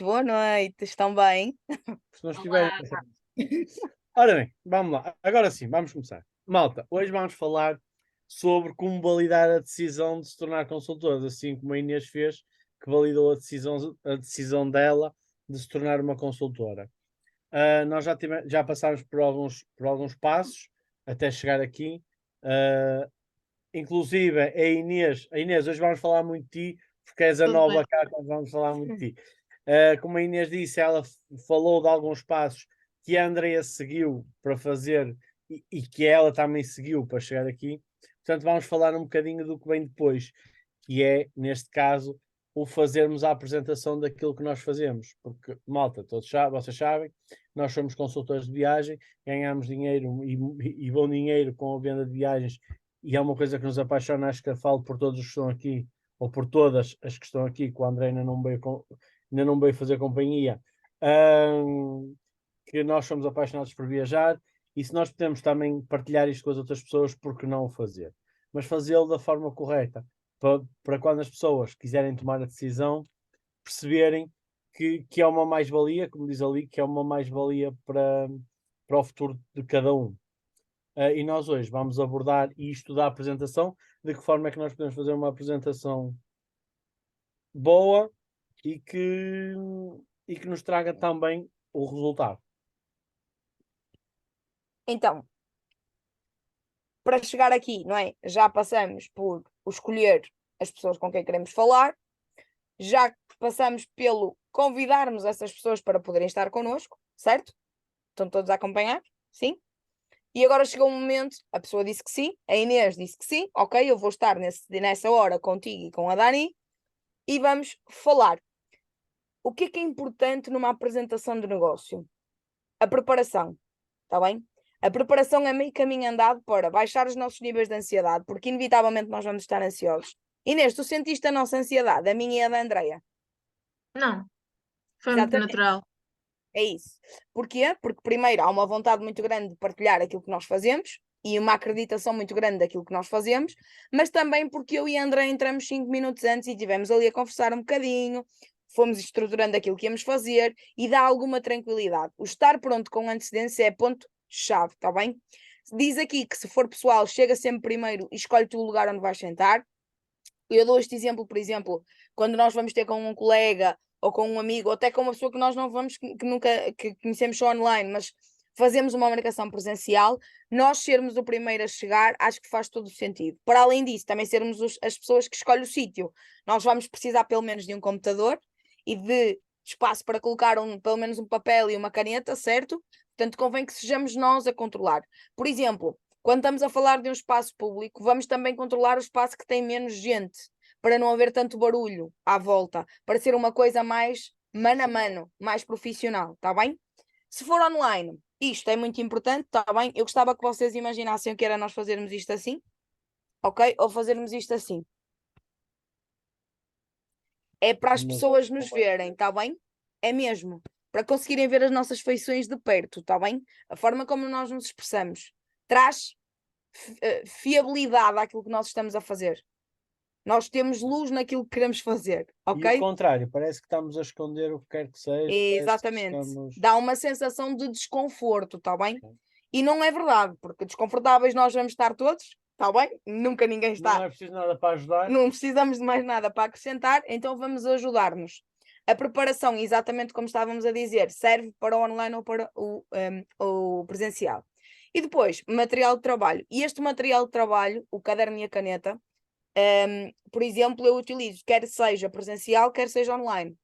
Boa noite, estão bem? Se não estiverem. Olá, Ora bem, vamos lá. Agora sim, vamos começar. Malta, hoje vamos falar sobre como validar a decisão de se tornar consultora, assim como a Inês fez, que validou a decisão dela de se tornar uma consultora. Nós já passámos por alguns passos até chegar aqui. Ah, Inclusive, a Inês, hoje vamos falar muito de ti, porque és a tudo bem? nova cá, então vamos falar muito de ti. Como a Inês disse, ela falou de alguns passos que a Andrea seguiu para fazer e que ela também seguiu para chegar aqui. Portanto, vamos falar um bocadinho do que vem depois, que é, neste caso, o fazermos a apresentação daquilo que nós fazemos. Porque, malta, vocês sabem, nós somos consultores de viagem, ganhamos dinheiro e bom dinheiro com a venda de viagens e é uma coisa que nos apaixona, acho que eu falo por todos os que estão aqui, ou por todas as que estão aqui, que o André ainda não veio fazer companhia, que nós somos apaixonados por viajar, e se nós podemos também partilhar isto com as outras pessoas, por que não o fazer? Mas fazê-lo da forma correta, para quando as pessoas quiserem tomar a decisão, perceberem que é uma mais-valia, como diz ali, que é uma mais-valia para o futuro de cada um. E nós hoje vamos abordar isto da apresentação, de que forma é que nós podemos fazer uma apresentação boa e que nos traga também o resultado. Então, para chegar aqui, não é? Já passamos por o escolher as pessoas com quem queremos falar, já passamos pelo convidarmos essas pessoas para poderem estar connosco, certo? Estão todos a acompanhar? Sim? E agora chegou um momento, a pessoa disse que sim, a Inês disse que sim, ok, eu vou estar nessa hora contigo e com a Dani e vamos falar. O que é importante numa apresentação de negócio? A preparação, está bem? A preparação é meio caminho andado para baixar os nossos níveis de ansiedade, porque inevitavelmente nós vamos estar ansiosos. Inês, tu sentiste a nossa ansiedade, a minha e a da Andreia? Não, foi muito Exatamente, natural. é isso. Porquê? Porque primeiro há uma vontade muito grande de partilhar aquilo que nós fazemos e uma acreditação muito grande daquilo que nós fazemos, mas também porque eu e a Andreia entramos 5 minutos antes e estivemos ali a conversar um bocadinho, fomos estruturando aquilo que íamos fazer e dá alguma tranquilidade. O estar pronto com antecedência é ponto-chave, está bem? Diz aqui que se for pessoal, chega sempre primeiro e escolhe-te o lugar onde vais sentar. Eu dou este exemplo, por exemplo, quando nós vamos ter com um colega ou com um amigo, ou até com uma pessoa que nós não vamos, que nunca que conhecemos só online, mas fazemos uma marcação presencial, nós sermos o primeiro a chegar, acho que faz todo o sentido. Para além disso, também sermos as pessoas que escolhem o sítio. Nós vamos precisar pelo menos de um computador e de espaço para colocar pelo menos um papel e uma caneta, certo? Portanto, convém que sejamos nós a controlar. Por exemplo, quando estamos a falar de um espaço público, vamos também controlar o espaço que tem menos gente, para não haver tanto barulho à volta, para ser uma coisa mais mano a mano, mais profissional, está bem? Se for online, isto é muito importante, está bem? Eu gostava que vocês imaginassem o que era nós fazermos isto assim, ok? Ou fazermos isto assim. É para as pessoas nos verem, está bem? É mesmo. Para conseguirem ver as nossas feições de perto, está bem? A forma como nós nos expressamos traz fiabilidade àquilo que nós estamos a fazer. Nós temos luz naquilo que queremos fazer, E o ok? contrário, parece que estamos a esconder o que quer que seja, parece que Exatamente. estamos. Dá uma sensação de desconforto, está bem? E não é verdade, porque desconfortáveis nós vamos estar todos, está bem? Nunca ninguém Não está. é preciso nada para ajudar. Não precisamos de mais nada para acrescentar, então vamos ajudar-nos. A preparação, exatamente como estávamos a dizer, serve para o online ou para o presencial. E depois, material de trabalho. E este material de trabalho, o caderno e a caneta, por exemplo, eu utilizo quer seja presencial, quer seja online.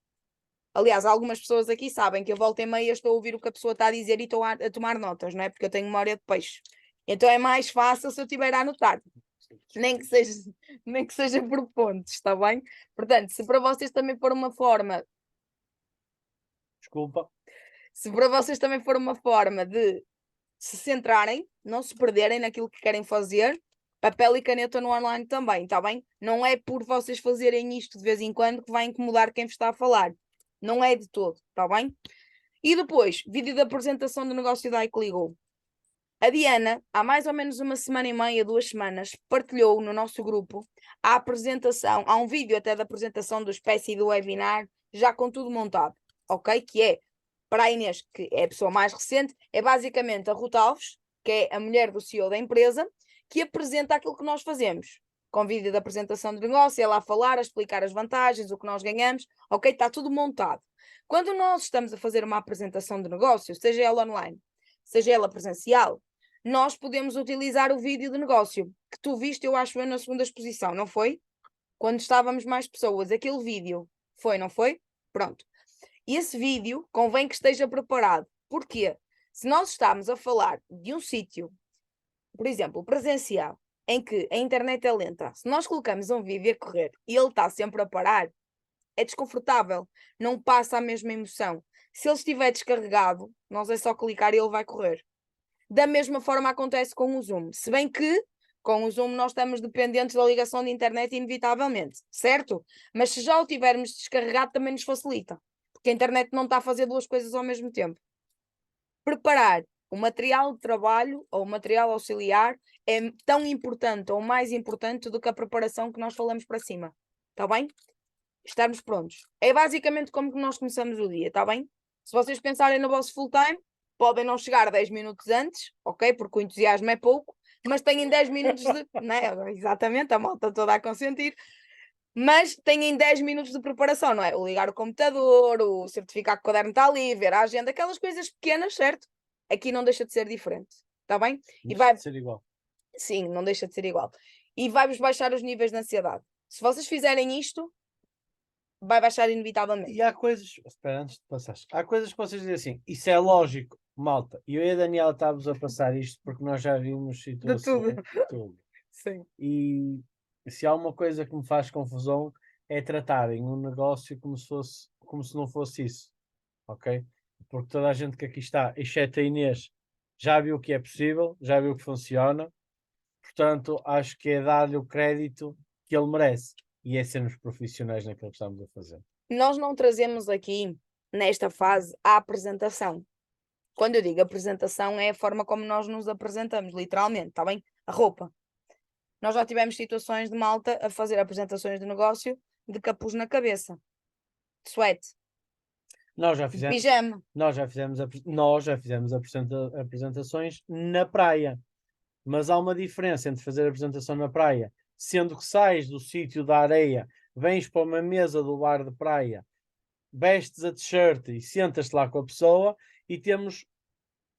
Aliás, algumas pessoas aqui sabem que eu volta e meia estou a ouvir o que a pessoa está a dizer e estou a tomar notas, não é? Porque eu tenho memória de peixe. Então é mais fácil se eu estiver a anotar, nem que seja, nem que seja por pontos, está bem? Portanto, se para vocês também for uma forma, Desculpa. se para vocês também for uma forma de se centrarem, não se perderem naquilo que querem fazer, papel e caneta no online também, está bem? Não é por vocês fazerem isto de vez em quando que vai incomodar quem vos está a falar. Não é de todo, está bem? E depois, vídeo da apresentação do negócio da iCligo. A Diana, há mais ou menos uma semana e meia, 2 semanas, partilhou no nosso grupo a apresentação, há um vídeo até da apresentação do espécie do webinar, já com tudo montado. ok? Que é, para a Inês, que é a pessoa mais recente, é basicamente a Ruth Alves, que é a mulher do CEO da empresa, que apresenta aquilo que nós fazemos. Com vídeo de apresentação de negócio, ela a falar, a explicar as vantagens, o que nós ganhamos, ok? Está tudo montado. Quando nós estamos a fazer uma apresentação de negócio, seja ela online, seja ela presencial, nós podemos utilizar o vídeo de negócio, que tu viste, eu acho, na segunda exposição, não foi? Quando estávamos mais pessoas, aquele vídeo foi, não foi? Pronto. E esse vídeo convém que esteja preparado. Porquê? Se nós estamos a falar de um sítio, por exemplo, presencial, em que a internet é lenta, se nós colocamos um vídeo a correr e ele está sempre a parar, é desconfortável, não passa a mesma emoção. Se ele estiver descarregado, nós é só clicar e ele vai correr. Da mesma forma acontece com o Zoom, se bem que com o Zoom nós estamos dependentes da ligação de internet inevitavelmente, certo? Mas se já o tivermos descarregado também nos facilita, porque a internet não está a fazer duas coisas ao mesmo tempo. Preparar o material de trabalho ou o material auxiliar é tão importante ou mais importante do que a preparação que nós falamos para cima, está bem? Estarmos prontos. É basicamente como que nós começamos o dia, está bem? Se vocês pensarem no vosso full time, podem não chegar 10 minutos antes, ok? Porque o entusiasmo é pouco, mas têm 10 minutos de... né? Exatamente, a malta toda a consentir. Mas têm 10 minutos de preparação, não é? O ligar o computador, o certificar que o caderno está ali, ver a agenda, aquelas coisas pequenas, certo? Aqui não deixa de ser diferente, está bem? E vai ser igual. Sim, não deixa de ser igual. E vai-vos baixar os níveis de ansiedade. Se vocês fizerem isto, vai baixar inevitavelmente. E há coisas, espera, antes de passar, há coisas que vocês dizem assim, isso é lógico, malta. E eu e a Daniela estávamos a passar isto porque nós já vimos situações de tudo. Sim. E se há uma coisa que me faz confusão é tratarem um negócio como se não fosse isso, ok? Porque toda a gente que aqui está, exceto a Inês, já viu o que é possível, já viu que funciona, portanto acho que é dar-lhe o crédito que ele merece e é sermos profissionais naquilo que estamos a fazer. Nós não trazemos aqui, nesta fase, a apresentação. Quando eu digo apresentação, é a forma como nós nos apresentamos, literalmente, está bem? A roupa. Nós já tivemos situações de malta a fazer apresentações de negócio de capuz na cabeça, de suéte, Nós já de fizemos, pijama. nós já fizemos apresentações na praia, mas há uma diferença entre fazer apresentação na praia, sendo que sais do sítio da areia, vens para uma mesa do bar de praia, vestes a t-shirt e sentas-te lá com a pessoa e temos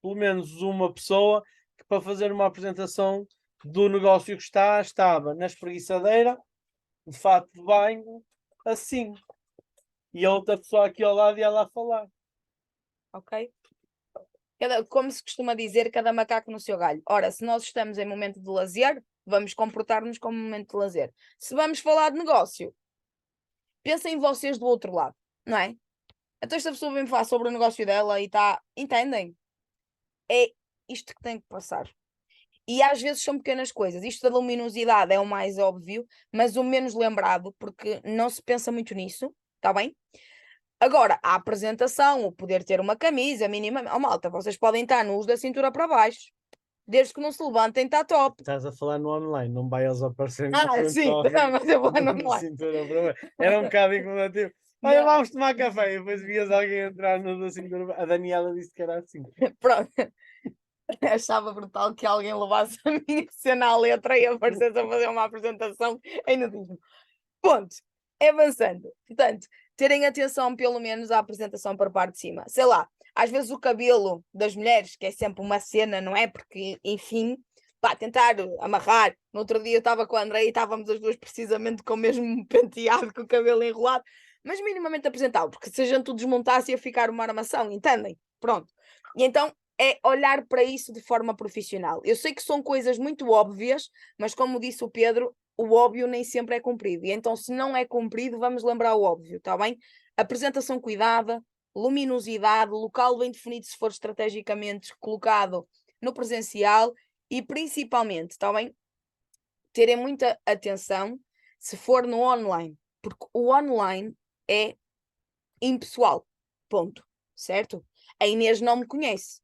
pelo menos uma pessoa que para fazer uma apresentação do negócio que estava na espreguiçadeira, de fato de banho, assim. E a outra pessoa aqui ao lado e ela a falar. Ok? Como se costuma dizer, cada macaco no seu galho. Ora, se nós estamos em momento de lazer, vamos comportar-nos como momento de lazer. Se vamos falar de negócio, pensem vocês do outro lado, não é? Então esta pessoa vem falar sobre o negócio dela e está... Entendem? É isto que tem que passar. E às vezes são pequenas coisas. Isto da luminosidade é o mais óbvio, mas o menos lembrado, porque não se pensa muito nisso, está bem? Agora, a apresentação, o poder ter uma camisa mínima. Oh, malta, vocês podem estar nus da cintura para baixo. Desde que não se levantem, está top. Estás a falar no online, não vai eles aparecerem Sim, mas eu vou no online. cintura para baixo. Era um bocado incomodativo. Olha, vamos tomar café. E depois vias alguém entrar no da cintura para baixo. A Daniela disse que era assim. Pronto. Achava brutal que alguém levasse a minha cena à letra e aparecesse a fazer uma apresentação em nudismo. Ponto. Avançando. Portanto, terem atenção pelo menos à apresentação para a parte de cima. Sei lá, às vezes o cabelo das mulheres, que é sempre uma cena, não é? Porque, enfim, pá, tentar amarrar. No outro dia eu estava com a André e estávamos as duas precisamente com o mesmo penteado, com o cabelo enrolado, mas minimamente apresentável, porque se a gente o desmontasse ia ficar uma armação, entendem? Pronto. E então é olhar para isso de forma profissional. Eu sei que são coisas muito óbvias, mas como disse o Pedro, o óbvio nem sempre é cumprido. E então, se não é cumprido, vamos lembrar o óbvio, está bem? Apresentação cuidada, luminosidade, local bem definido se for estrategicamente colocado no presencial e principalmente, está bem? Terem muita atenção se for no online, porque o online é impessoal, ponto, certo? A Inês não me conhece.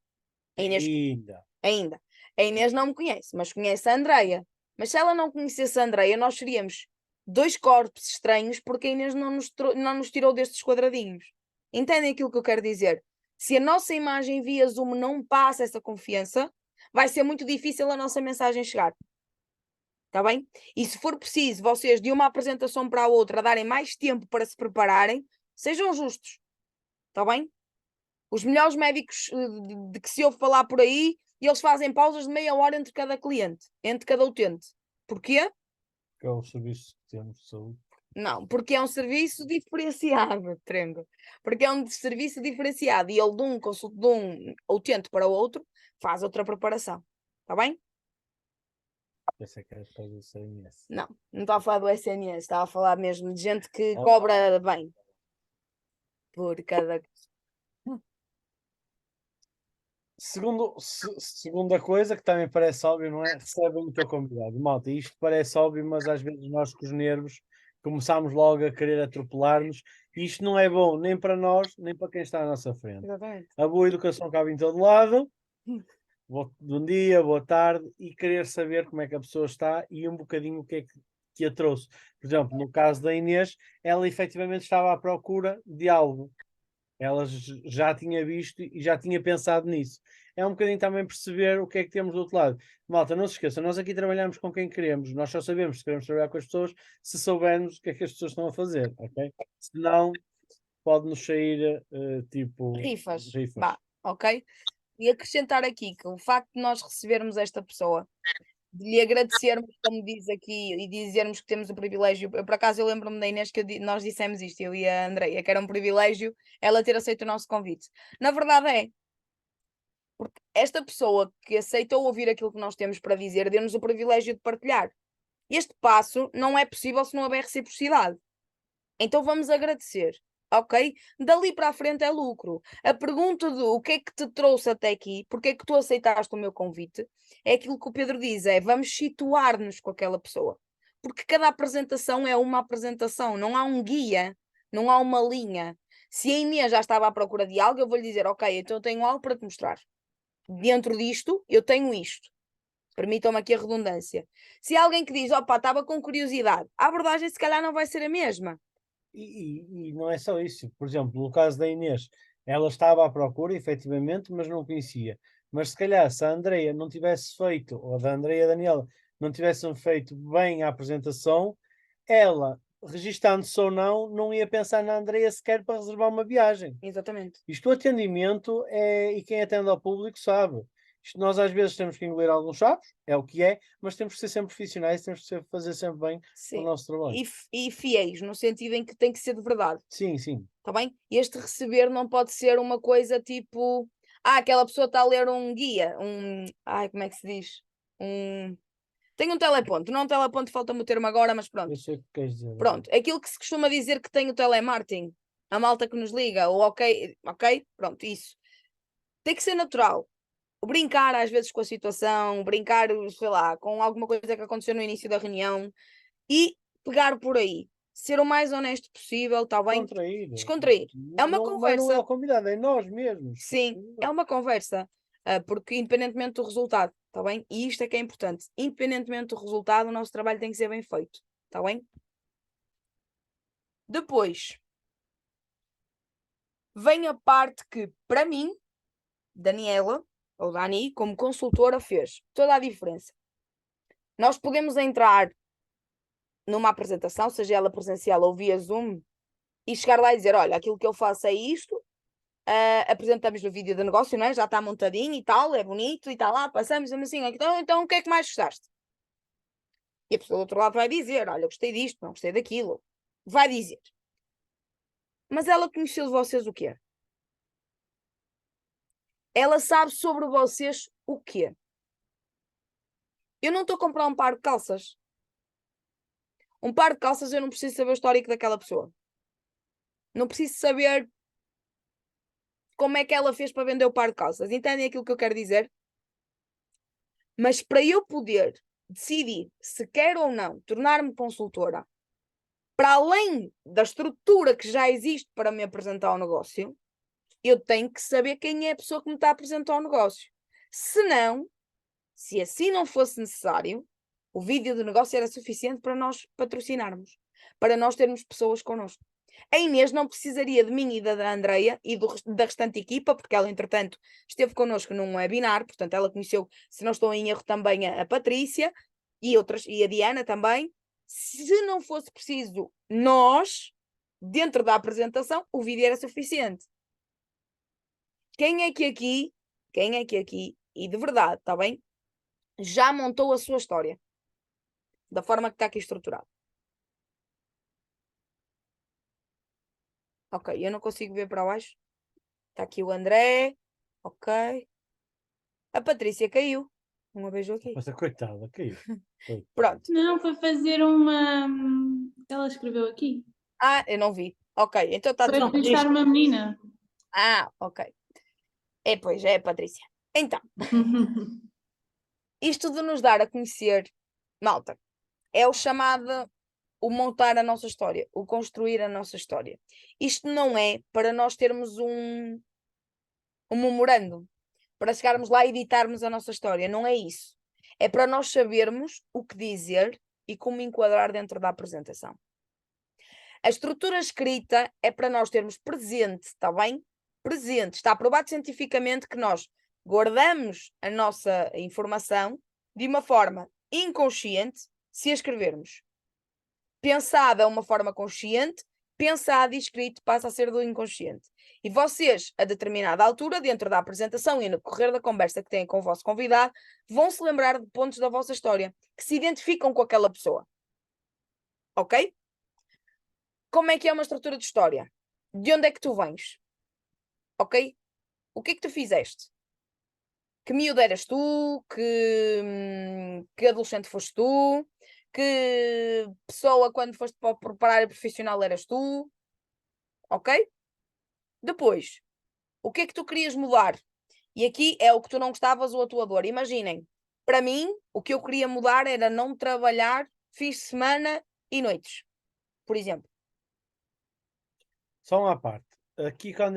A Inês... Ainda. A Inês não me conhece, mas conhece a Andreia. Mas se ela não conhecesse a Andreia, nós seríamos dois corpos estranhos porque a Inês não nos tirou destes quadradinhos. Entendem aquilo que eu quero dizer? Se a nossa imagem via Zoom não passa essa confiança, vai ser muito difícil a nossa mensagem chegar. Está bem? E se for preciso vocês de uma apresentação para a outra darem mais tempo para se prepararem, sejam justos. Está bem? Os melhores médicos de que se ouve falar por aí, eles fazem pausas de meia hora entre cada cliente, entre cada utente. Porquê? Que é o serviço que temos de saúde. Não, porque é um serviço diferenciado, Trengo. Porque é um serviço diferenciado e ele de um utente para o outro faz outra preparação. Está bem? Pensei que era depois do CMS. Não, não estava a falar do SNS, estava a falar mesmo de gente que Ah. cobra bem por cada. Segunda coisa que também parece óbvio, não é? Recebem o teu convidado. Malta, isto parece óbvio, mas às vezes nós com os nervos começamos logo a querer atropelar-nos. Isto não é bom nem para nós, nem para quem está à nossa frente. Exatamente. A boa educação cabe em todo lado. Bom dia, boa tarde, e querer saber como é que a pessoa está e um bocadinho o que é que a trouxe. Por exemplo, no caso da Inês, ela efetivamente estava à procura de algo. Ela já tinha visto e já tinha pensado nisso. É um bocadinho também perceber o que é que temos do outro lado. Malta, não se esqueça, nós aqui trabalhamos com quem queremos. Nós só sabemos se queremos trabalhar com as pessoas se soubermos o que é que as pessoas estão a fazer, ok? Senão, pode-nos sair tipo... Rifas. rifas. Bah, ok? E acrescentar aqui que o facto de nós recebermos esta pessoa, de lhe agradecermos, como diz aqui, e dizermos que temos o privilégio. Por acaso eu lembro-me da Inês que nós dissemos isto, eu e a Andreia, que era um privilégio ela ter aceito o nosso convite. Na verdade é. Porque esta pessoa que aceitou ouvir aquilo que nós temos para dizer, deu-nos o privilégio de partilhar. Este passo não é possível se não houver reciprocidade. Então vamos agradecer, ok? Dali para a frente é lucro. A pergunta do o que é que te trouxe até aqui, porque é que tu aceitaste o meu convite, é aquilo que o Pedro diz, é vamos situar-nos com aquela pessoa. Porque cada apresentação é uma apresentação, não há um guia, não há uma linha. Se a Inês já estava à procura de algo, eu vou-lhe dizer, ok, então eu tenho algo para te mostrar. Dentro disto, eu tenho isto. Permitam-me aqui a redundância. Se há alguém que diz, opa, estava com curiosidade, a abordagem se calhar não vai ser a mesma. E não é só isso. Por exemplo, no caso da Inês, ela estava à procura, efetivamente, mas não conhecia. Mas se calhar, se a Andreia não tivesse feito, ou da Andreia e a Daniela, não tivessem feito bem a apresentação, ela, registando-se ou não, não ia pensar na Andreia sequer para reservar uma viagem. Exatamente. Isto, o atendimento, e quem atende ao público sabe. Isto, nós às vezes temos que engolir alguns sapos, é o que é, mas temos que ser sempre profissionais, temos que fazer sempre bem o nosso trabalho. E fiéis, no sentido em que tem que ser de verdade. Sim, sim. Está bem? Este receber não pode ser uma coisa tipo, aquela pessoa está a ler um guia, como é que se diz? Tem um teleponto, não é um teleponto, falta-me o termo agora, mas pronto. Eu sei o que queres dizer. Pronto, aquilo que se costuma dizer que tem o telemarketing, a malta que nos liga, ou ok, pronto, isso. Tem que ser natural. Brincar às vezes com a situação, brincar, sei lá, com alguma coisa que aconteceu no início da reunião e pegar por aí. Ser o mais honesto possível, está bem? Descontrair. É uma Mas conversa. não é o convidado, é nós mesmos. Sim, é uma conversa. Porque independentemente do resultado, está bem? E isto é que é importante. Independentemente do resultado, o nosso trabalho tem que ser bem feito. Está bem? Depois, vem a parte que, para mim, Daniela, ou Dani, como consultora, fez toda a diferença. Nós podemos entrar numa apresentação, seja ela presencial ou via Zoom, e chegar lá e dizer, olha, aquilo que eu faço é isto, apresentamos no vídeo de negócio, não é? Já está montadinho e tal, é bonito e está lá, passamos assim, então o que é que mais gostaste? E a pessoa do outro lado vai dizer, olha, gostei disto, não gostei daquilo. Vai dizer. Mas ela conheceu de vocês o quê? Ela sabe sobre vocês o quê? Eu não estou a comprar um par de calças. Um par de calças eu não preciso saber o histórico daquela pessoa. Não preciso saber como é que ela fez para vender o par de calças. Entendem aquilo que eu quero dizer? Mas para eu poder decidir se quero ou não tornar-me consultora, para além da estrutura que já existe para me apresentar ao negócio, eu tenho que saber quem é a pessoa que me está a apresentar ao negócio. Se não, se assim não fosse necessário, o vídeo do negócio era suficiente para nós patrocinarmos, para nós termos pessoas connosco. A Inês não precisaria de mim e da Andreia e da restante equipa, porque ela, entretanto, esteve connosco num webinar, portanto, ela conheceu, se não estou em erro, também a Patrícia e a Diana também. Se não fosse preciso nós, dentro da apresentação, o vídeo era suficiente. Quem é que aqui, e de verdade, está bem, já montou a sua história? Da forma que está aqui estruturado. Ok, eu não consigo ver para baixo. Está aqui o André. Ok. A Patrícia caiu. Uma beijo aqui. Mas a coitada, caiu. Pronto. Não, foi fazer uma. Ela escreveu aqui. Ah, eu não vi. Ok, então está Foi tudo bem. entrevistar uma menina. Ah, ok. Pois, é a Patrícia. Então, isto de nos dar a conhecer, malta, é o chamado o montar a nossa história, o construir a nossa história. Isto não é para nós termos um memorando, para chegarmos lá e editarmos a nossa história. Não é isso. É para nós sabermos o que dizer e como enquadrar dentro da apresentação. A estrutura escrita é para nós termos presente, está bem? Presente. Está aprovado cientificamente que nós guardamos a nossa informação de uma forma inconsciente se a escrevermos. Pensada é uma forma consciente, pensado e escrito passa a ser do inconsciente. E vocês, a determinada altura, dentro da apresentação e no correr da conversa que têm com o vosso convidado, vão se lembrar de pontos da vossa história que se identificam com aquela pessoa. Ok? Como é que é uma estrutura de história? De onde é que tu vens? Ok? O que é que tu fizeste? Que miúdo eras tu? Que adolescente foste tu? Que pessoa, quando foste para a área profissional, eras tu? Ok? Depois, o que é que tu querias mudar? E aqui é o que tu não gostavas ou a tua dor. Imaginem, para mim, o que eu queria mudar era não trabalhar fins de semana e noites, por exemplo. Só uma parte. Aqui quando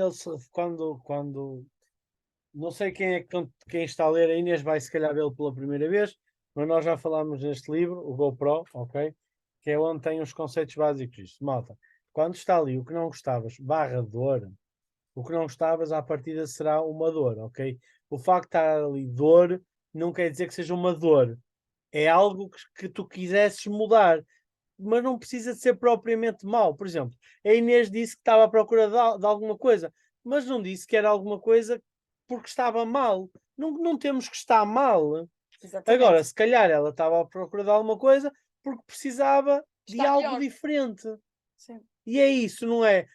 não sei quem é quem está a ler, a Inês vai se calhar vê-lo pela primeira vez, mas nós já falámos neste livro, o GoPro, ok? Que é onde tem os conceitos básicos disto. Malta, quando está ali o que não gostavas, barra dor, o que não gostavas à partida será uma dor, ok? O facto de estar ali dor não quer dizer que seja uma dor. É algo que tu quisesses mudar, mas não precisa de ser propriamente mau. Por exemplo, a Inês disse que estava à procura de alguma coisa, mas não disse que era alguma coisa porque estava mal. Não temos que estar mal. Exatamente. Agora, se calhar ela estava à procura de alguma coisa porque precisava de Está algo melhor. diferente. Sim. E é isso, não é?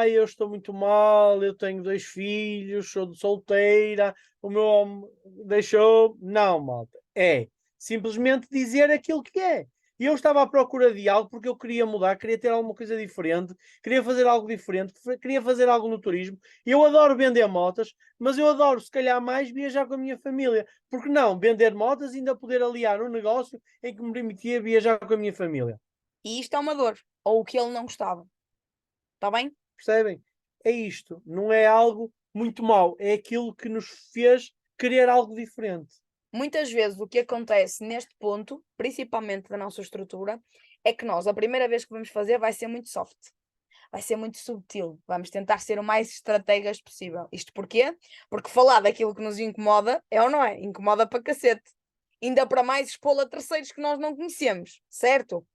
Eu estou muito mal, eu tenho 2 filhos, sou solteira, o meu homem deixou. Não, malta. É simplesmente dizer aquilo que é. E eu estava à procura de algo porque eu queria mudar, queria ter alguma coisa diferente, queria fazer algo diferente, queria fazer algo no turismo. Eu adoro vender motas, mas eu adoro, se calhar, mais viajar com a minha família. Porque não vender motas e ainda poder aliar um negócio em que me permitia viajar com a minha família? E isto é uma dor, ou o que ele não gostava. Está bem? Percebem? É isto. Não é algo muito mau. É aquilo que nos fez querer algo diferente. Muitas vezes o que acontece neste ponto, principalmente da nossa estrutura, é que nós, a primeira vez que vamos fazer, vai ser muito soft. Vai ser muito subtil. Vamos tentar ser o mais estrategas possível. Isto porquê? Porque falar daquilo que nos incomoda, é ou não é? Incomoda para cacete. Ainda para mais expô-lo a terceiros que nós não conhecemos, certo?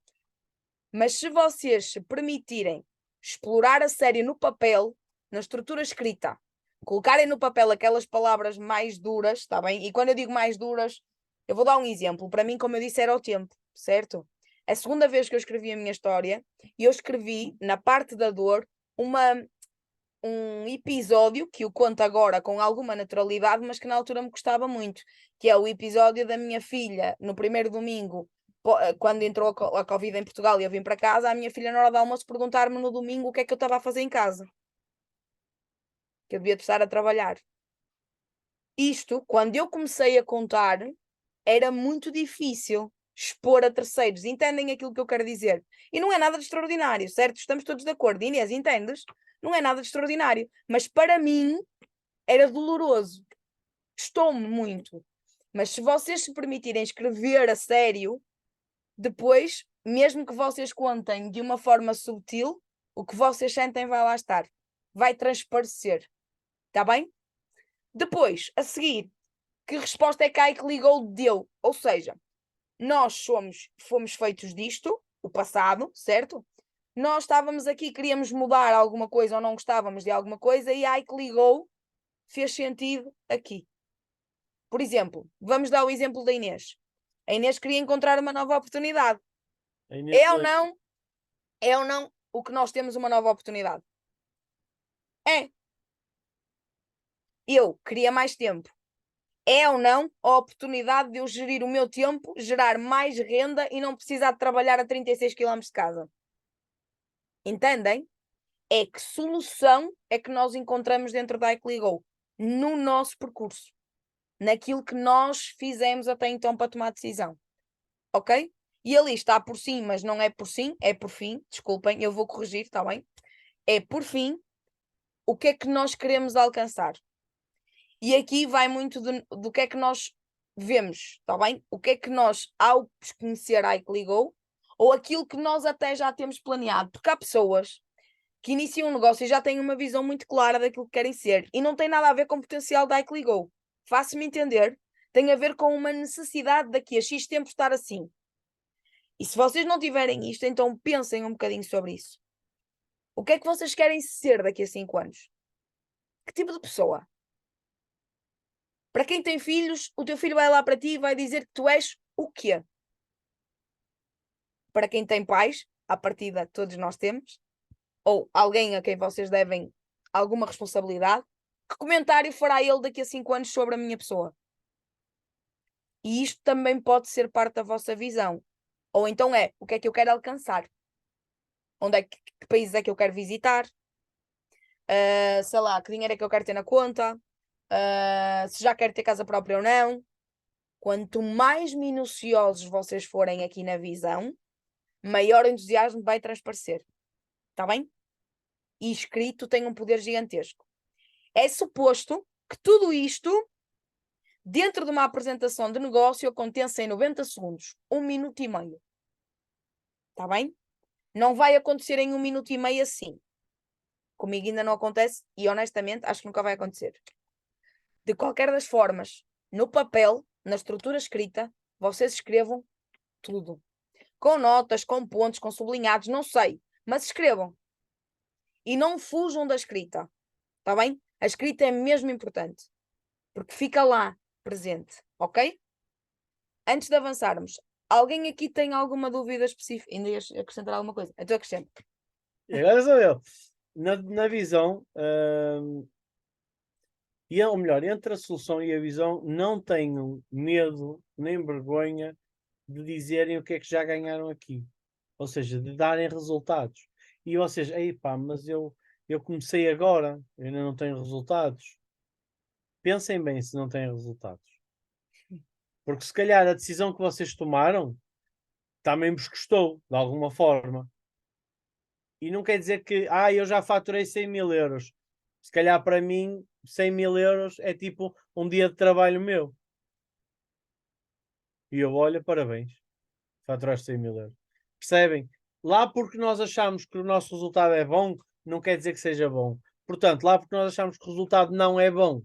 Mas se vocês se permitirem explorar a série no papel, na estrutura escrita, colocarem no papel aquelas palavras mais duras, está bem? E quando eu digo mais duras, eu vou dar um exemplo. Para mim, como eu disse, era o tempo, certo? A segunda vez que eu escrevi a minha história, eu escrevi na parte da dor um episódio que eu conto agora com alguma naturalidade, mas que na altura me gostava muito, que é o episódio da minha filha no primeiro domingo, quando entrou a Covid em Portugal e eu vim para casa, a minha filha na hora do almoço perguntar-me no domingo o que é que eu estava a fazer em casa. Que eu devia estar a trabalhar. Isto, quando eu comecei a contar, era muito difícil expor a terceiros. Entendem aquilo que eu quero dizer? E não é nada de extraordinário, certo? Estamos todos de acordo. Inês, entendes? Não é nada de extraordinário. Mas para mim era doloroso. Custou-me muito. Mas se vocês se permitirem escrever a sério, depois, mesmo que vocês contem de uma forma subtil, O que vocês sentem vai lá estar. Vai transparecer. Está bem? Depois, a seguir, que resposta é que a iCligou deu? Ou seja, nós fomos feitos disto, o passado, certo? Nós estávamos aqui, queríamos mudar alguma coisa ou não gostávamos de alguma coisa e a iCligou fez sentido aqui. Por exemplo, vamos dar o exemplo da Inês. A Inês queria encontrar uma nova oportunidade. É ou não o que nós temos uma nova oportunidade? É. Eu queria mais tempo. É ou não a oportunidade de eu gerir o meu tempo, gerar mais renda e não precisar de trabalhar a 36 km de casa? Entendem? É que solução é que nós encontramos dentro da iCligou no nosso percurso, naquilo que nós fizemos até então para tomar decisão. Ok? E ali está por sim, mas não é por sim, é por fim. Desculpem, eu vou corrigir, está bem? É por fim o que é que nós queremos alcançar. E aqui vai muito do que é que nós vemos, está bem? O que é que nós, ao conhecer a iCligou, ou aquilo que nós até já temos planeado, porque há pessoas que iniciam um negócio e já têm uma visão muito clara daquilo que querem ser, e não tem nada a ver com o potencial da iCligou. Faço-me entender? Tem a ver com uma necessidade daqui a X tempo estar assim. E se vocês não tiverem isto, então pensem um bocadinho sobre isso. O que é que vocês querem ser daqui a 5 anos? Que tipo de pessoa? Para quem tem filhos, o teu filho vai lá para ti e vai dizer que tu és o quê? Para quem tem pais, à partida todos nós temos, ou alguém a quem vocês devem alguma responsabilidade, que comentário fará ele daqui a 5 anos sobre a minha pessoa? E isto também pode ser parte da vossa visão. Ou então o que é que eu quero alcançar? Que países é que eu quero visitar? Sei lá, que dinheiro é que eu quero ter na conta? Se já quero ter casa própria ou não? Quanto mais minuciosos vocês forem aqui na visão, maior entusiasmo vai transparecer. Está bem? E escrito tem um poder gigantesco. É suposto que tudo isto, dentro de uma apresentação de negócio, aconteça em 90 segundos. 1,5 minutos. Está bem? Não vai acontecer em 1,5 minutos assim. Comigo ainda não acontece e, honestamente, acho que nunca vai acontecer. De qualquer das formas, no papel, na estrutura escrita, vocês escrevam tudo. Com notas, com pontos, com sublinhados, não sei. Mas escrevam. E não fujam da escrita. Está bem? A escrita é mesmo importante. Porque fica lá, presente. Ok? Antes de avançarmos, alguém aqui tem alguma dúvida específica? Ainda ias acrescentar alguma coisa? Então acrescento. E agora sou eu. Na visão, ou melhor, entre a solução e a visão, não tenham medo nem vergonha de dizerem o que é que já ganharam aqui. Ou seja, de darem resultados. E vocês, ei pá, mas eu comecei agora, eu ainda não tenho resultados. Pensem bem se não têm resultados. Porque se calhar a decisão que vocês tomaram também vos custou, de alguma forma. E não quer dizer que, eu já faturei 100.000 euros. Se calhar para mim, 100.000 euros é tipo um dia de trabalho meu. E eu, olha, parabéns, faturaste 100.000 euros. Percebem? Lá porque nós achamos que o nosso resultado é bom, não quer dizer que seja bom. Portanto, lá porque nós achamos que o resultado não é bom,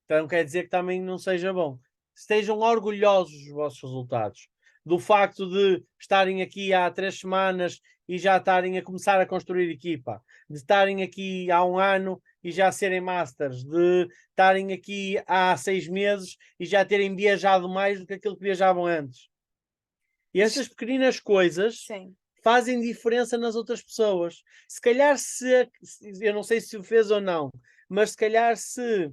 então não quer dizer que também não seja bom. Estejam orgulhosos dos vossos resultados. Do facto de estarem aqui há 3 semanas e já estarem a começar a construir equipa. De estarem aqui há 1 ano e já serem masters. De estarem aqui há 6 meses e já terem viajado mais do que aquilo que viajavam antes. E essas pequeninas coisas Sim. fazem diferença nas outras pessoas. Se calhar eu não sei se o fez ou não, mas se calhar se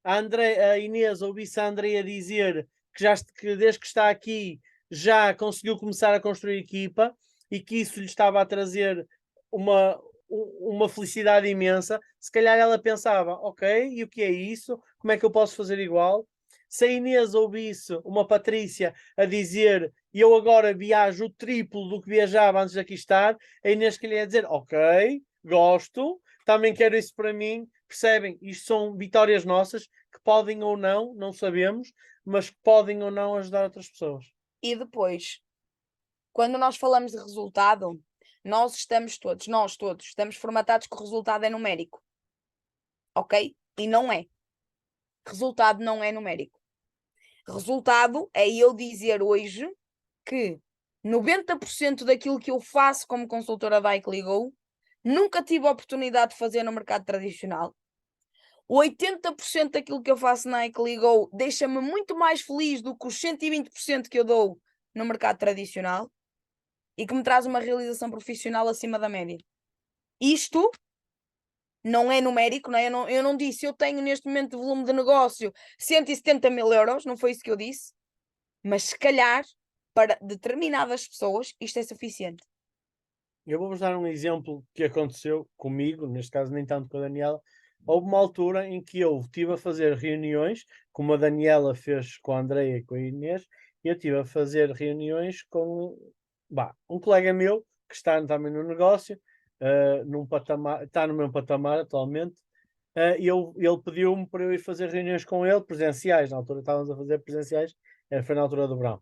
a Inês ouvisse a Andreia dizer que desde que está aqui já conseguiu começar a construir equipa e que isso lhe estava a trazer uma felicidade imensa, se calhar ela pensava, ok, e o que é isso? Como é que eu posso fazer igual? Se a Inês ouvisse uma Patrícia a dizer eu agora viajo o triplo do que viajava antes de aqui estar, a Inês que lhe ia dizer, ok, gosto, também quero isso para mim. Percebem? Isto são vitórias nossas que podem ou não sabemos, mas que podem ou não ajudar outras pessoas. E depois, quando nós falamos de resultado, nós todos, estamos formatados que o resultado é numérico. Ok? E não é. Resultado não é numérico. Resultado é eu dizer hoje que 90% daquilo que eu faço como consultora da iCligo nunca tive a oportunidade de fazer no mercado tradicional. 80% daquilo que eu faço na iCligo deixa-me muito mais feliz do que os 120% que eu dou no mercado tradicional e que me traz uma realização profissional acima da média. Isto não é numérico, não é? Eu não disse, eu tenho neste momento de volume de negócio 170 mil euros, não foi isso que eu disse, mas se calhar para determinadas pessoas isto é suficiente. Eu vou-vos dar um exemplo que aconteceu comigo, neste caso nem tanto com a Daniela. Houve uma altura em que eu estive a fazer reuniões, como a Daniela fez com a Andreia e com a Inês, e eu estive a fazer reuniões com um colega meu que está também no negócio, num patamar, está no mesmo patamar atualmente, e ele pediu-me para eu ir fazer reuniões com ele, presenciais. Na altura estávamos a fazer presenciais, foi na altura do verão.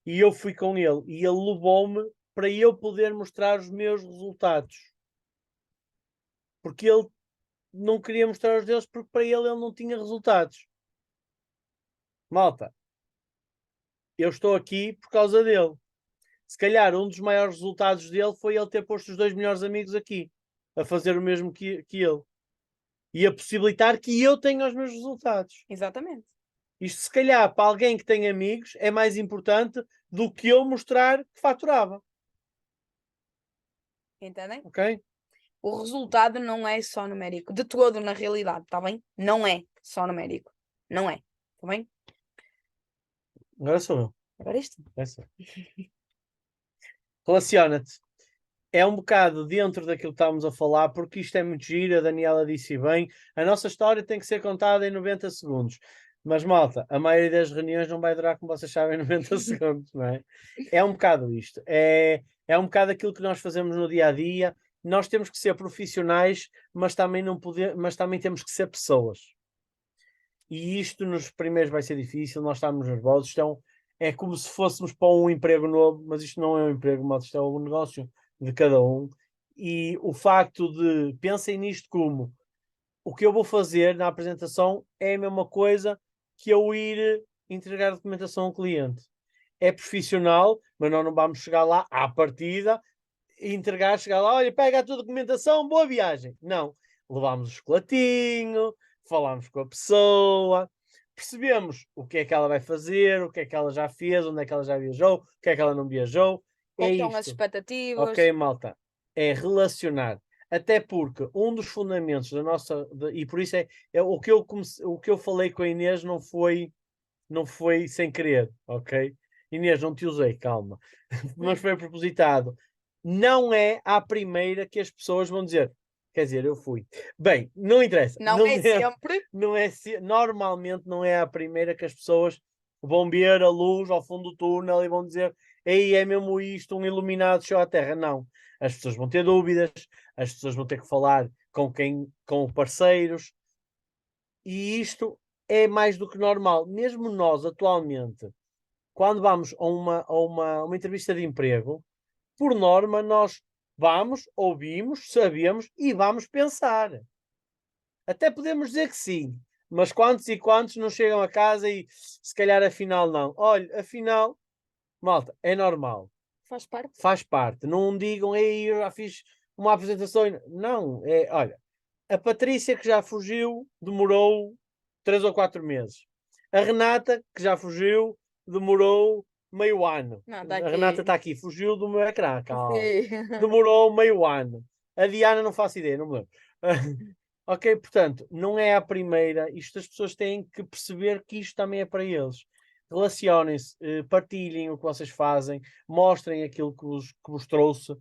E eu fui com ele e ele levou-me para eu poder mostrar os meus resultados. Porque ele não queria mostrar os deles, porque para ele não tinha resultados. Malta, eu estou aqui por causa dele. Se calhar um dos maiores resultados dele foi ele ter posto os 2 melhores amigos aqui, a fazer o mesmo que ele. E a possibilitar que eu tenha os meus resultados. Exatamente. Isto, se calhar, para alguém que tem amigos, é mais importante do que eu mostrar que faturava. Entendem? Ok? O resultado não é só numérico. De todo, na realidade, está bem? Não é só numérico. Não é. Está bem? Agora sou eu. Agora isto. Relaciona-te. É um bocado dentro daquilo que estávamos a falar, porque isto é muito giro, a Daniela disse bem. A nossa história tem que ser contada em 90 segundos. Mas, malta, a maioria das reuniões não vai durar, como vocês sabem, 90 segundos, não é? É um bocado isto. É um bocado aquilo que nós fazemos no dia a dia. Nós temos que ser profissionais, mas também, mas também temos que ser pessoas. E isto nos primeiros vai ser difícil, nós estamos nervosos. Então, é como se fôssemos para um emprego novo, mas isto não é um emprego, malta, isto é um negócio de cada um. E o facto de, pensem nisto como, o que eu vou fazer na apresentação é a mesma coisa que eu ir entregar documentação ao cliente. É profissional, mas nós não vamos chegar lá à partida e chegar lá, olha, pega a tua documentação, boa viagem. Não. Levamos o chocolatinho, falamos com a pessoa, percebemos o que é que ela vai fazer, o que é que ela já fez, onde é que ela já viajou, o que é que ela não viajou. Quais É são as isto. expectativas? Ok, malta. É relacionar. Até porque um dos fundamentos da nossa. E por isso é o que eu falei com a Inês não foi sem querer, ok? Inês, não te usei, calma. Mas foi propositado. Não é à primeira que as pessoas vão dizer. Quer dizer, eu fui. Bem, não interessa. Não é sempre. Não é, normalmente não é à primeira que as pessoas vão ver a luz ao fundo do túnel e vão dizer: ei, é mesmo isto, um iluminado chegou à Terra. Não. As pessoas vão ter dúvidas, as pessoas vão ter que falar com parceiros, e isto é mais do que normal. Mesmo nós, atualmente, quando vamos a uma entrevista de emprego, por norma, nós vamos, ouvimos, sabemos e vamos pensar. Até podemos dizer que sim, mas quantos e quantos não chegam a casa e se calhar afinal não. Olha, afinal, malta, é normal. Faz parte. Faz parte. Não digam, ei, eu já fiz uma apresentação. Não, olha, a Patrícia que já fugiu demorou 3 ou 4 meses. A Renata que já fugiu demorou meio ano. Não, tá A aqui. Renata está aqui, fugiu do meu ecrã, calma. Demorou meio ano. A Diana não faço ideia, não me lembro. Ok, portanto, não é a primeira. Isto as pessoas têm que perceber que isto também é para eles. Relacionem-se, partilhem o que vocês fazem, mostrem aquilo que vos trouxe,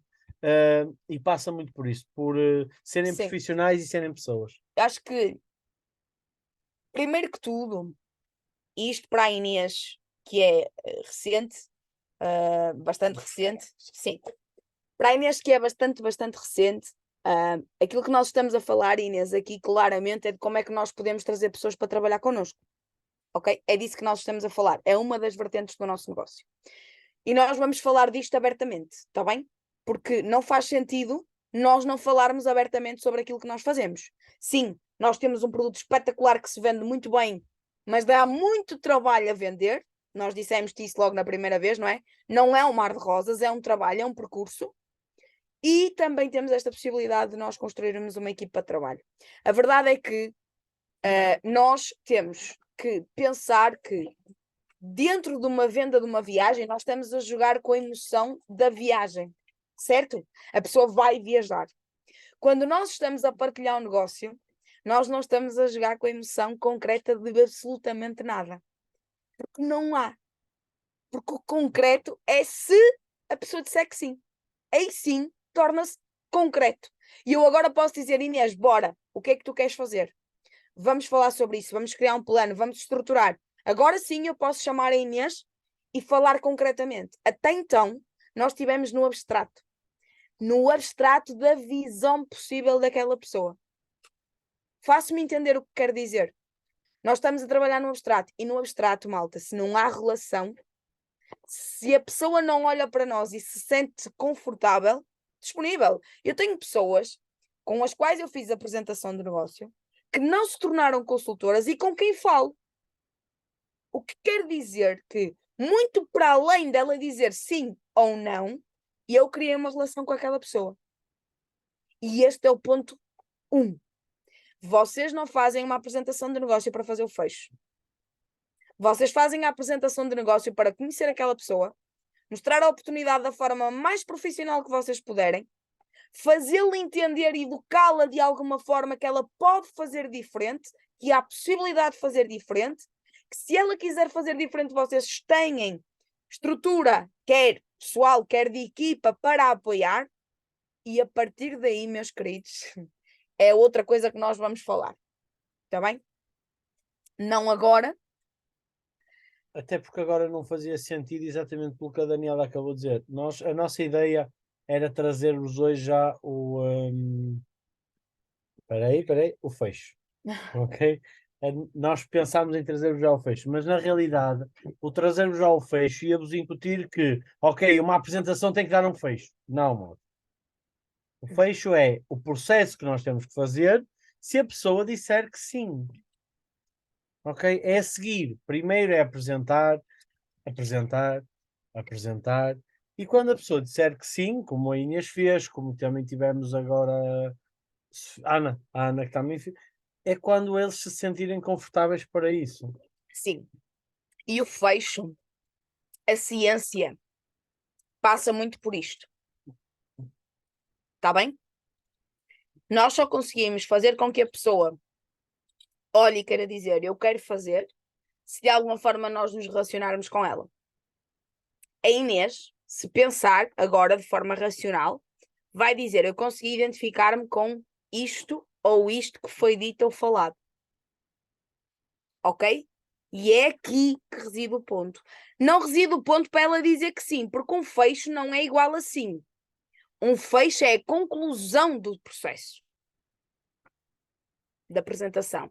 e passa muito por isso, por serem Sim. profissionais e serem pessoas. Acho que, primeiro que tudo, isto para a Inês, que é recente, bastante recente, sim. Para a Inês, que é bastante recente, aquilo que nós estamos a falar, Inês, aqui claramente é de como é que nós podemos trazer pessoas para trabalhar connosco. Ok? É disso que nós estamos a falar. É uma das vertentes do nosso negócio. E nós vamos falar disto abertamente, está bem? Porque não faz sentido nós não falarmos abertamente sobre aquilo que nós fazemos. Sim, nós temos um produto espetacular que se vende muito bem, mas dá muito trabalho a vender. Nós dissemos-te isso logo na primeira vez, não é? Não é um mar de rosas, é um trabalho, é um percurso. E também temos esta possibilidade de nós construirmos uma equipa de trabalho. A verdade é que nós temos que pensar que dentro de uma venda de uma viagem, nós estamos a jogar com a emoção da viagem, certo? A pessoa vai viajar. Quando nós estamos a partilhar um negócio, nós não estamos a jogar com a emoção concreta de absolutamente nada. Porque não há. Porque o concreto é se a pessoa disser que sim. Aí sim torna-se concreto. E eu agora posso dizer, Inês, bora, o que é que tu queres fazer? Vamos falar sobre isso, vamos criar um plano, vamos estruturar. Agora sim eu posso chamar a Inês e falar concretamente. Até então, nós estivemos no abstrato. No abstrato da visão possível daquela pessoa. Faço-me entender o que quero dizer. Nós estamos a trabalhar no abstrato. E no abstrato, malta, se não há relação, se a pessoa não olha para nós e se sente confortável, disponível. Eu tenho pessoas com as quais eu fiz a apresentação de negócio que não se tornaram consultoras e com quem falo. O que quer dizer que, muito para além dela dizer sim ou não, eu criei uma relação com aquela pessoa. E este é o ponto 1. Vocês não fazem uma apresentação de negócio para fazer o fecho. Vocês fazem a apresentação de negócio para conhecer aquela pessoa, mostrar a oportunidade da forma mais profissional que vocês puderem, fazê-la entender e educá-la de alguma forma que ela pode fazer diferente, que há possibilidade de fazer diferente, que se ela quiser fazer diferente, vocês têm estrutura, quer pessoal, quer de equipa, para apoiar. E a partir daí, meus queridos, é outra coisa que nós vamos falar. Está bem? Não agora. Até porque agora não fazia sentido exatamente pelo que a Daniela acabou de dizer. A nossa ideia era trazer-vos hoje já o. Espera aí, o fecho. Ok? Nós pensámos em trazer-vos já o fecho, mas na realidade, o trazer-vos já o fecho ia-vos incutir que, ok, uma apresentação tem que dar um fecho. Não, mano. O fecho é o processo que nós temos que fazer se a pessoa disser que sim. Ok? É a seguir. Primeiro é apresentar, e quando a pessoa disser que sim, como a Inês fez, como também tivemos agora a Ana que também fez, é quando eles se sentirem confortáveis para isso. Sim. E o fecho, a ciência, passa muito por isto. Está bem? Nós só conseguimos fazer com que a pessoa olhe e queira dizer eu quero fazer, se de alguma forma nós nos relacionarmos com ela. A Inês, se pensar agora de forma racional, vai dizer eu consegui identificar-me com isto ou isto que foi dito ou falado. Ok? E é aqui que reside o ponto. Não reside o ponto para ela dizer que sim, porque um fecho não é igual a sim. Um fecho é a conclusão do processo da apresentação.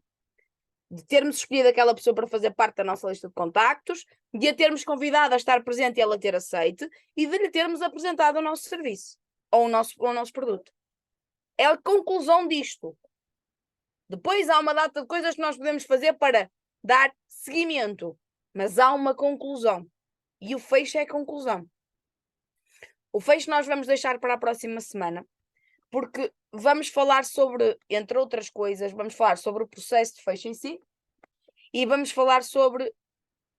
De termos escolhido aquela pessoa para fazer parte da nossa lista de contactos, de a termos convidado a estar presente e ela ter aceite, e de lhe termos apresentado o nosso serviço ou o nosso produto. É a conclusão disto. Depois há uma data de coisas que nós podemos fazer para dar seguimento, mas há uma conclusão. E o fecho é a conclusão. O fecho nós vamos deixar para a próxima semana, porque vamos falar sobre, entre outras coisas, vamos falar sobre o processo de fecho em si e vamos falar sobre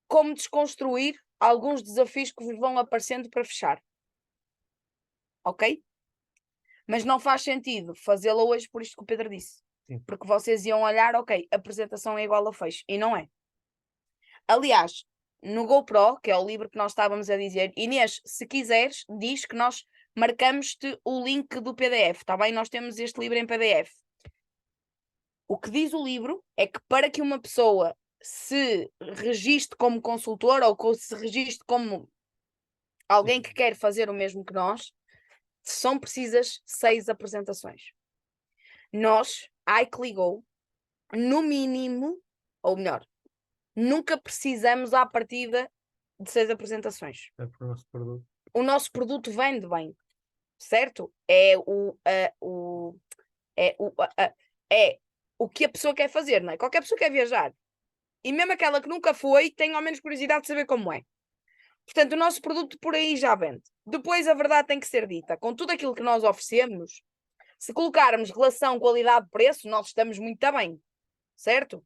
como desconstruir alguns desafios que vos vão aparecendo para fechar. Ok? Mas não faz sentido fazê-lo hoje por isto que o Pedro disse. Sim. Porque vocês iam olhar, ok, a apresentação é igual ao fecho. E não é. Aliás, no GoPro, que é o livro que nós estávamos a dizer, Inês, se quiseres, diz que nós marcamos-te o link do PDF, está bem? Nós temos este livro em PDF. O que diz o livro é que para que uma pessoa se registre como consultor ou se registre como alguém que quer fazer o mesmo que nós, são precisas 6 apresentações. Nós, iCligo, no mínimo, ou melhor, nunca precisamos à partida de 6 apresentações. É para o nosso produto. O nosso produto vende bem. certo? É o que a pessoa quer fazer, não é? Qualquer pessoa quer viajar. E mesmo aquela que nunca foi, tem ao menos curiosidade de saber como é. Portanto, o nosso produto por aí já vende. Depois a verdade tem que ser dita. Com tudo aquilo que nós oferecemos, se colocarmos relação qualidade-preço, nós estamos muito bem, certo?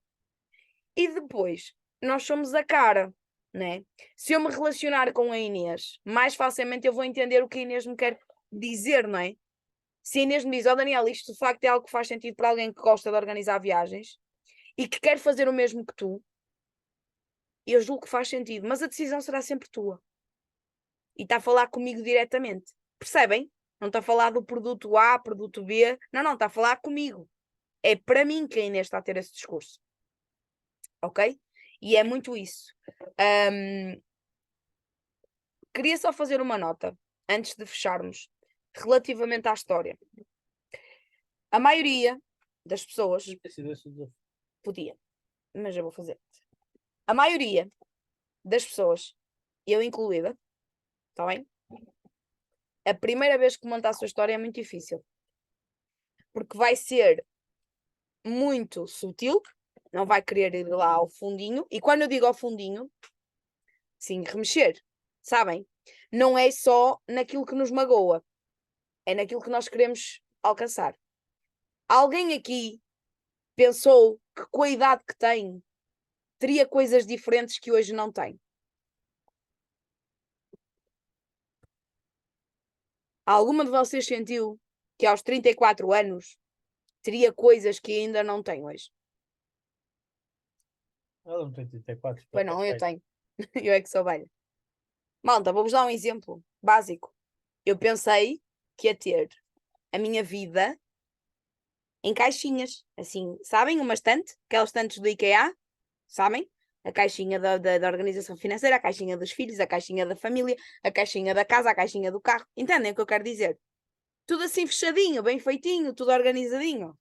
E depois, nós somos a cara, né? Se eu me relacionar com a Inês, mais facilmente eu vou entender o que a Inês me quer dizer, não é? Se a Inês me diz, Daniel, isto de facto é algo que faz sentido para alguém que gosta de organizar viagens e que quer fazer o mesmo que tu, eu julgo que faz sentido, mas a decisão será sempre tua. E está a falar comigo diretamente. Percebem? Não está a falar do produto A, produto B. Não, está a falar comigo. É para mim que a Inês está a ter esse discurso. Ok? E é muito isso. Queria só fazer uma nota, antes de fecharmos, relativamente à história. A maioria das pessoas... Podia, mas eu vou fazer. A maioria das pessoas, eu incluída, está bem? A primeira vez que monta a sua história é muito difícil. Porque vai ser muito sutil, não vai querer ir lá ao fundinho. E quando eu digo ao fundinho, sim, remexer, sabem? Não é só naquilo que nos magoa, é naquilo que nós queremos alcançar. Alguém aqui pensou que com a idade que tem, teria coisas diferentes que hoje não tem? Alguma de vocês sentiu que aos 34 anos teria coisas que ainda não tem hoje? Ela não tem 34. Pois não, eu tenho. Eu é que sou velha. Malta, vou-vos dar um exemplo básico. Eu pensei que ia ter a minha vida em caixinhas, assim, sabem? Uma estante, aquelas estantes do IKEA, sabem? A caixinha da organização financeira, a caixinha dos filhos, a caixinha da família, a caixinha da casa, a caixinha do carro. Entendem o que eu quero dizer? Tudo assim fechadinho, bem feitinho, tudo organizadinho.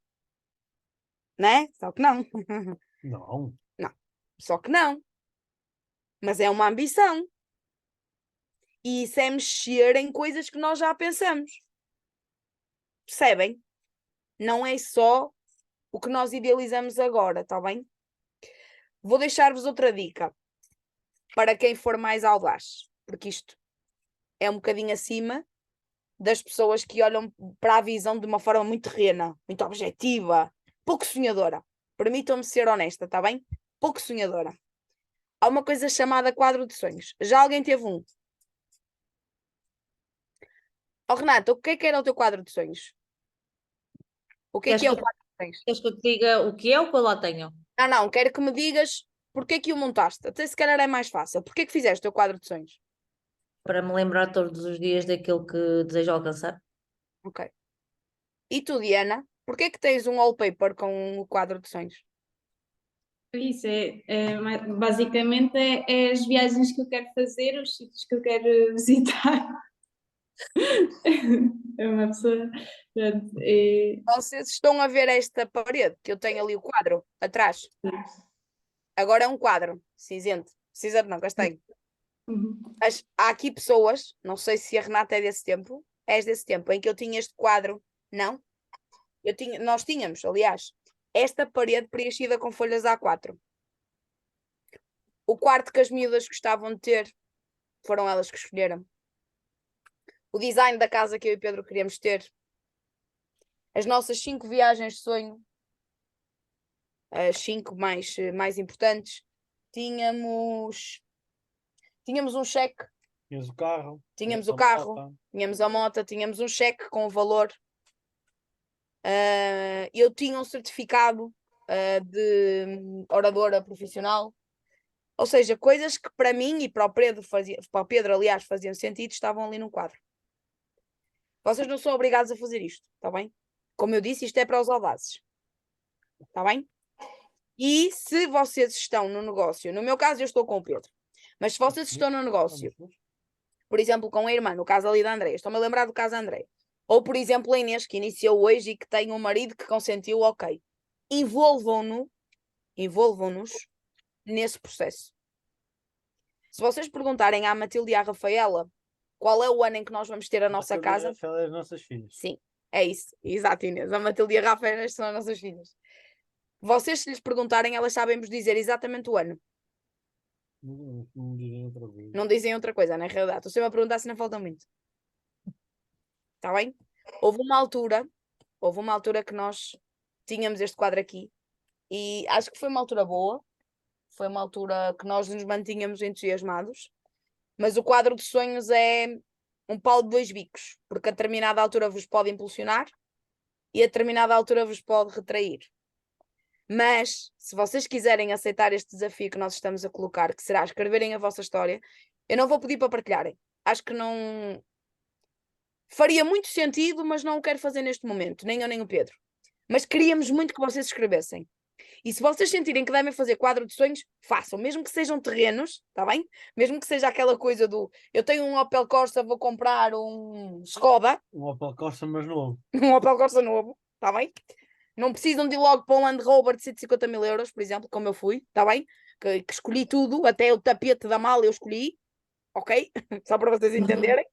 Né? Só que não. Não. Não. Só que não. Mas é uma ambição. E isso é mexer em coisas que nós já pensamos. Percebem? Não é só o que nós idealizamos agora, está bem? Vou deixar-vos outra dica para quem for mais audaz, porque isto é um bocadinho acima das pessoas que olham para a visão de uma forma muito terrena, muito objetiva, pouco sonhadora. Permitam-me ser honesta, está bem? Pouco sonhadora. Há uma coisa chamada quadro de sonhos. Já alguém teve um? Oh, Renata, o que era o teu quadro de sonhos? O que é o quadro de sonhos? Queres que eu te diga o que é ou que eu lá tenho? Não, quero que me digas porque é que o montaste. Até se calhar é mais fácil. Porque é que fizeste o teu quadro de sonhos? Para me lembrar todos os dias daquilo que desejo alcançar. Ok. E tu, Diana, porque é que tens um wallpaper com o quadro de sonhos? Isso basicamente é as viagens que eu quero fazer, os sítios que eu quero visitar. É uma pessoa. Pronto, Vocês estão a ver esta parede que eu tenho ali o quadro atrás? Agora é um quadro cinzento. Cinzento não, castanho. Uhum. Mas há aqui pessoas, não sei se a Renata é desse tempo, és desse tempo, em que eu tinha este quadro. Não? Nós tínhamos, aliás, esta parede preenchida com folhas A4. O quarto que as miúdas gostavam de ter, foram elas que escolheram. O design da casa que eu e Pedro queríamos ter. As nossas 5 viagens de sonho. As 5 mais importantes. Tínhamos um cheque. Tínhamos o carro. Tínhamos o carro. Tínhamos a moto. Tínhamos um cheque com o valor. Eu tinha um certificado de oradora profissional. Ou seja, coisas que para mim e para o Pedro, aliás, faziam sentido, estavam ali no quadro. Vocês não são obrigados a fazer isto, está bem? Como eu disse, isto é para os audazes. Está bem? E se vocês estão no negócio, no meu caso eu estou com o Pedro, mas se vocês estão no negócio, por exemplo, com a irmã, no caso ali da Andreia, estou-me a lembrar do caso da Andreia, ou por exemplo a Inês, que iniciou hoje e que tem um marido que consentiu, ok, envolvam-nos nesse processo. Se vocês perguntarem à Matilde e à Rafaela qual é o ano em que nós vamos ter a nossa Matilde e casa. Rafael é as nossas filhas. Sim, é isso. Exato, Inês. A Matilde e a Rafa são as nossas filhas. Vocês, se lhes perguntarem, elas sabem-vos dizer exatamente o ano. Não dizem outra coisa. Não dizem outra coisa, na realidade. Estou sempre a perguntar se não falta muito. Está bem? Houve uma altura que nós tínhamos este quadro aqui e acho que foi uma altura boa. Foi uma altura que nós nos mantínhamos entusiasmados. Mas o quadro de sonhos é um pau de dois bicos, porque a determinada altura vos pode impulsionar e a determinada altura vos pode retrair. Mas, se vocês quiserem aceitar este desafio que nós estamos a colocar, que será escreverem a vossa história, eu não vou pedir para partilharem. Acho que não faria muito sentido, mas não o quero fazer neste momento, nem eu nem o Pedro. Mas queríamos muito que vocês escrevessem. E se vocês sentirem que devem fazer quadro de sonhos, façam, mesmo que sejam terrenos, está bem? Mesmo que seja aquela coisa do eu tenho um Opel Corsa, vou comprar um Skoda, Um Opel Corsa, mas novo. um Opel Corsa novo, está bem? Não precisam de ir logo para um Land Rover de 150 mil euros, por exemplo, como eu fui, está bem? Que escolhi tudo, até o tapete da mala eu escolhi, ok? Só para vocês entenderem.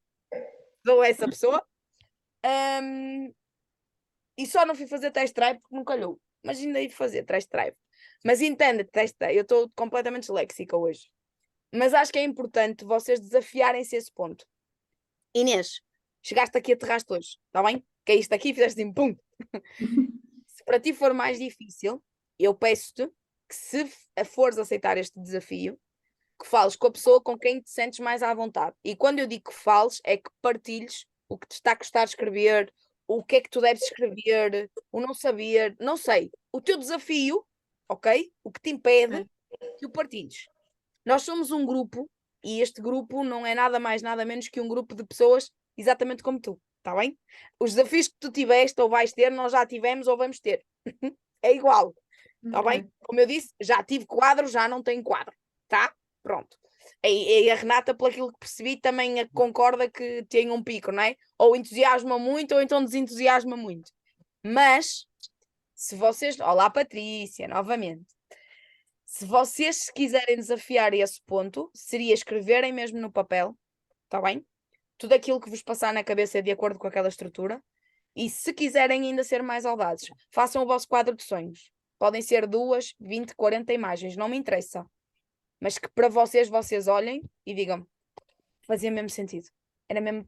Sou essa pessoa. E só não fui fazer test drive porque não calhou. Mas ainda ia fazer test drive. Mas entenda, test drive. Eu estou completamente disléxica hoje. Mas acho que é importante vocês desafiarem-se a esse ponto. Inês, chegaste aqui e aterraste hoje, está bem? Caíste aqui e fizeste assim, pum! Se para ti for mais difícil, eu peço-te que se fores aceitar este desafio, que fales com a pessoa com quem te sentes mais à vontade. E quando eu digo que fales, é que partilhes o que te está a custar escrever, o que é que tu deves escrever, o não saber, não sei. O teu desafio, ok? O que te impede que o partilhes. Nós somos um grupo e este grupo não é nada mais, nada menos que um grupo de pessoas exatamente como tu, está bem? Os desafios que tu tiveste ou vais ter, nós já tivemos ou vamos ter. É igual, está bem? Como eu disse, já tive quadro, já não tenho quadro, tá? Pronto. E a Renata, pelo aquilo que percebi, também concorda que tem um pico, não é? Ou entusiasma muito ou então desentusiasma muito. Mas, se vocês... Olá, Patrícia, novamente. Se vocês quiserem desafiar esse ponto, seria escreverem mesmo no papel, está bem? Tudo aquilo que vos passar na cabeça é de acordo com aquela estrutura. E se quiserem ainda ser mais audazes, façam o vosso quadro de sonhos. Podem ser 2, 20, 40 imagens, não me interessa. Mas que para vocês olhem e digam, fazia mesmo sentido. Era mesmo